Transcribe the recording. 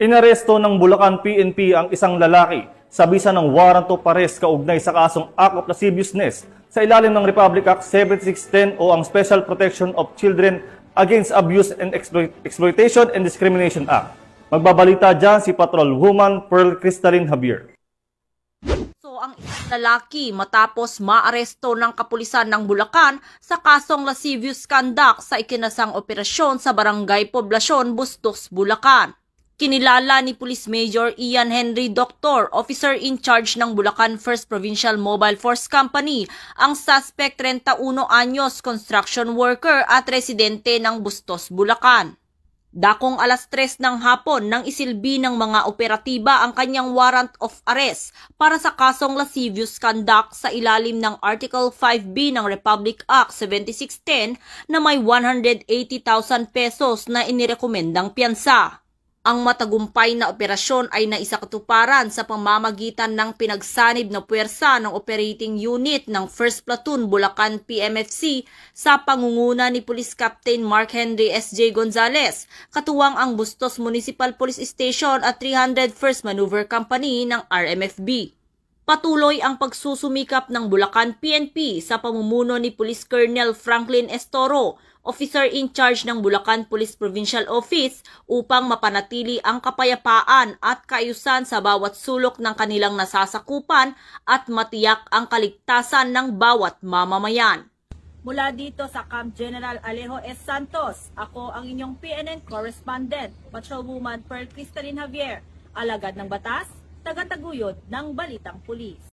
Inaresto ng Bulacan PNP ang isang lalaki sa bisa ng warrant of arrest kaugnay sa kasong act of lasciviousness sa ilalim ng Republic Act 7610 o ang Special Protection of Children Against Abuse and Exploitation and Discrimination Act. Magbabalita dyan si Patrol Woman Pearl Crystalline Javier. Ang isang lalaki matapos maaresto ng kapulisan ng Bulacan sa kasong lascivious conduct sa ikinasang operasyon sa Barangay Poblacion, Bustos, Bulacan. Kinilala ni Police Major Ian Henry Doctor, officer in charge ng Bulacan 1st Provincial Mobile Force Company, ang suspect 31 anyos, construction worker at residente ng Bustos, Bulacan. Dakong alas 3 ng hapon nang isilbi ng mga operatiba ang kanyang warrant of arrest para sa kasong lascivious conduct sa ilalim ng Article 5B ng Republic Act 7610 na may 180,000 pesos na inirekomendang piyansa. Ang matagumpay na operasyon ay naisakatuparan sa pamamagitan ng pinagsanib na puwersa ng operating unit ng 1st Platoon Bulacan PMFC sa pangunguna ni Police Captain Mark Henry S.J. Gonzales, katuwang ang Bustos Municipal Police Station at 301st Maneuver Company ng RMFB. Patuloy ang pagsusumikap ng Bulacan PNP sa pamumuno ni Police Colonel Franklin Estoro, officer in charge ng Bulacan Police Provincial Office upang mapanatili ang kapayapaan at kaayusan sa bawat sulok ng kanilang nasasakupan at matiyak ang kaligtasan ng bawat mamamayan. Mula dito sa Camp General Alejo S. Santos, ako ang inyong PNN correspondent, Patrolwoman Pearl Crystalline Javier, alagad ng batas, tagataguyod ng Balitang Pulis.